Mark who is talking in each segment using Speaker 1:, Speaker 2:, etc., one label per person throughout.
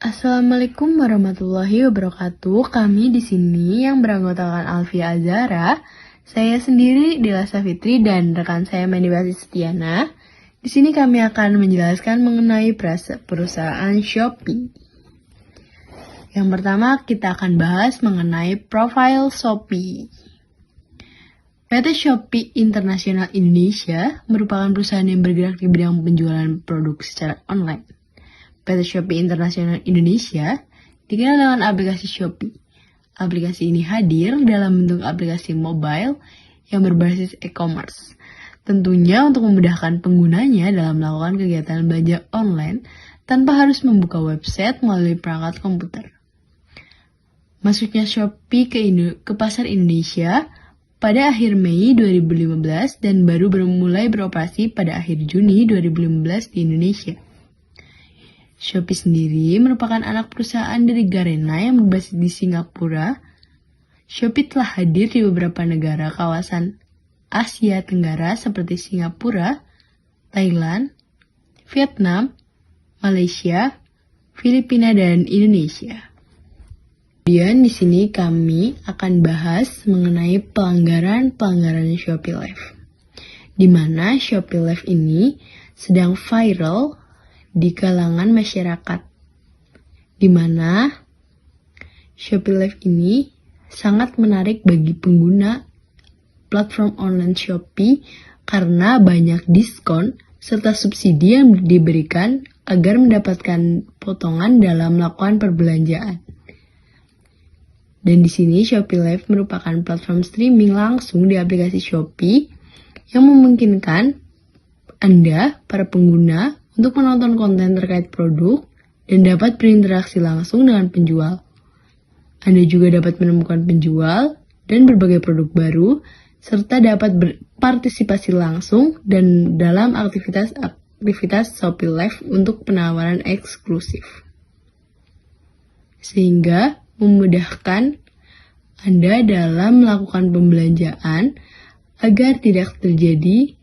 Speaker 1: Assalamualaikum warahmatullahi wabarakatuh. Kami di sini yang beranggotakan Alfia Azara, saya sendiri Dila Safitri dan rekan saya Mendiwati Setiana. Di sini kami akan menjelaskan mengenai perusahaan Shopee. Yang pertama kita akan bahas mengenai profil Shopee. PT Shopee International Indonesia merupakan perusahaan yang bergerak di bidang penjualan produk secara online. PT Shopee International Indonesia dikenal dengan aplikasi Shopee. Aplikasi ini hadir dalam bentuk aplikasi mobile yang berbasis e-commerce. Tentunya untuk memudahkan penggunanya dalam melakukan kegiatan belanja online tanpa harus membuka website melalui perangkat komputer. Masuknya Shopee ke pasar Indonesia pada akhir Mei 2015 dan baru mulai beroperasi pada akhir Juni 2015 di Indonesia. Shopee sendiri merupakan anak perusahaan dari Garena yang berbasis di Singapura. Shopee telah hadir di beberapa negara kawasan Asia Tenggara seperti Singapura, Thailand, Vietnam, Malaysia, Filipina, dan Indonesia. Kemudian di sini kami akan bahas mengenai pelanggaran Shopee Live. Di mana Shopee Live ini sedang viral di kalangan masyarakat, di mana Shopee Live ini sangat menarik bagi pengguna platform online Shopee karena banyak diskon serta subsidi yang diberikan agar mendapatkan potongan dalam melakukan perbelanjaan. Dan di sini Shopee Live merupakan platform streaming langsung di aplikasi Shopee yang memungkinkan Anda, para pengguna, untuk menonton konten terkait produk dan dapat berinteraksi langsung dengan penjual. Anda juga dapat menemukan penjual dan berbagai produk baru, serta dapat berpartisipasi langsung dan dalam aktivitas Shopee Live untuk penawaran eksklusif. Sehingga memudahkan Anda dalam melakukan pembelanjaan agar tidak terjadi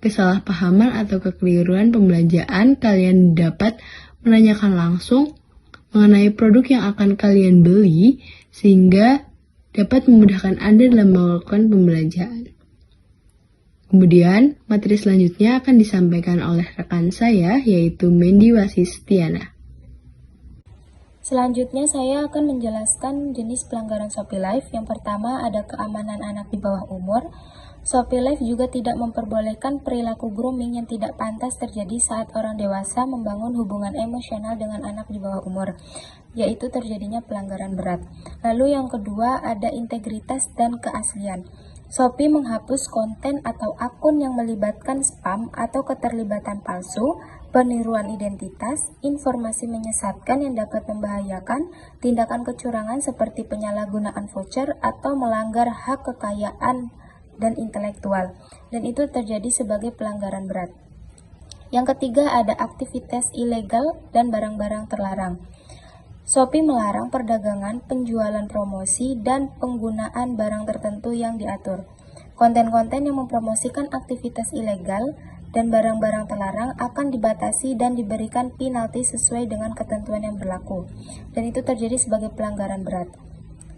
Speaker 1: kesalahpahaman atau kekeliruan pembelanjaan. Kalian dapat menanyakan langsung mengenai produk yang akan kalian beli sehingga dapat memudahkan Anda dalam melakukan pembelanjaan. Kemudian, materi selanjutnya akan disampaikan oleh rekan saya yaitu Mendiwati Setiana.
Speaker 2: Selanjutnya saya akan menjelaskan jenis pelanggaran Shopee Live. Yang pertama ada keamanan anak di bawah umur. Shopee Live juga tidak memperbolehkan perilaku grooming yang tidak pantas terjadi saat orang dewasa membangun hubungan emosional dengan anak di bawah umur, yaitu terjadinya pelanggaran berat. Lalu yang kedua ada integritas dan keaslian. Shopee menghapus konten atau akun yang melibatkan spam atau keterlibatan palsu, peniruan identitas, informasi menyesatkan yang dapat membahayakan, tindakan kecurangan seperti penyalahgunaan voucher atau melanggar hak kekayaan dan intelektual, dan itu terjadi sebagai pelanggaran berat. Yang ketiga ada aktivitas ilegal dan barang-barang terlarang. Shopee melarang perdagangan, penjualan promosi, dan penggunaan barang tertentu yang diatur. Konten-konten yang mempromosikan aktivitas ilegal dan barang-barang terlarang akan dibatasi dan diberikan penalti sesuai dengan ketentuan yang berlaku, dan itu terjadi sebagai pelanggaran berat.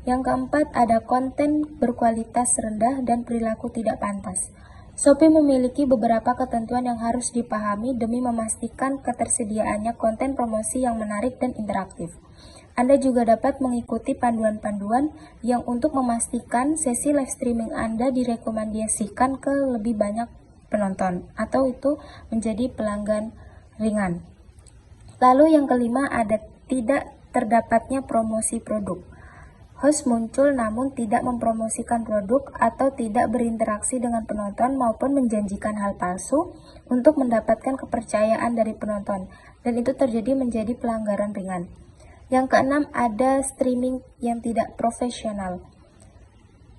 Speaker 2: Yang keempat ada konten berkualitas rendah dan perilaku tidak pantas. Shopee memiliki beberapa ketentuan yang harus dipahami demi memastikan ketersediaannya konten promosi yang menarik dan interaktif. Anda juga dapat mengikuti panduan-panduan yang untuk memastikan sesi live streaming Anda direkomendasikan ke lebih banyak penonton, atau itu menjadi pelanggan ringan. Lalu yang kelima ada tidak terdapatnya promosi produk. Host muncul namun tidak mempromosikan produk atau tidak berinteraksi dengan penonton maupun menjanjikan hal palsu untuk mendapatkan kepercayaan dari penonton, dan itu terjadi menjadi pelanggaran ringan. Yang keenam ada streaming yang tidak profesional,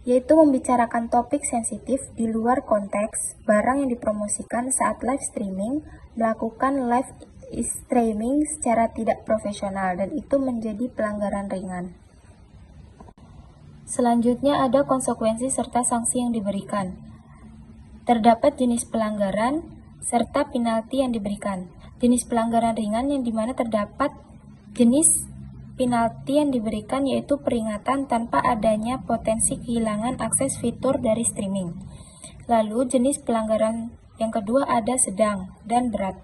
Speaker 2: yaitu membicarakan topik sensitif di luar konteks barang yang dipromosikan saat live streaming, melakukan live streaming secara tidak profesional, dan itu menjadi pelanggaran ringan. Selanjutnya ada konsekuensi serta sanksi yang diberikan. Terdapat jenis pelanggaran serta penalti yang diberikan. Jenis pelanggaran ringan yang dimana terdapat Jenis penalti yang diberikan yaitu peringatan tanpa adanya potensi kehilangan akses fitur dari streaming. Lalu jenis pelanggaran yang kedua ada sedang dan berat,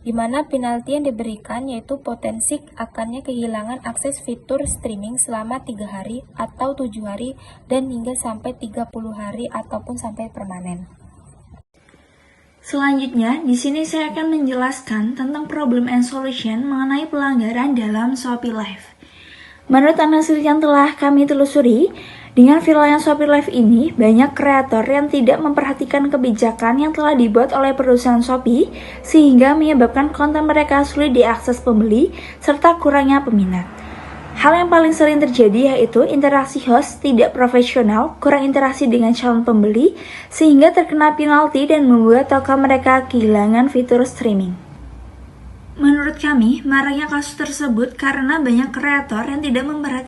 Speaker 2: di mana penalti yang diberikan yaitu potensi akannya kehilangan akses fitur streaming selama 3 hari atau 7 hari dan hingga sampai 30 hari ataupun sampai permanen.
Speaker 3: Selanjutnya, di sini saya akan menjelaskan tentang problem and solution mengenai pelanggaran dalam Shopee Live. Menurut analisis yang telah kami telusuri, dengan viralnya Shopee Live ini, banyak kreator yang tidak memperhatikan kebijakan yang telah dibuat oleh perusahaan Shopee, sehingga menyebabkan konten mereka sulit diakses pembeli, serta kurangnya peminat. Hal yang paling sering terjadi yaitu interaksi host tidak profesional, kurang interaksi dengan calon pembeli, sehingga terkena penalti dan membuat toko mereka kehilangan fitur streaming. Menurut kami, maraknya kasus tersebut karena banyak kreator yang tidak memperhatikan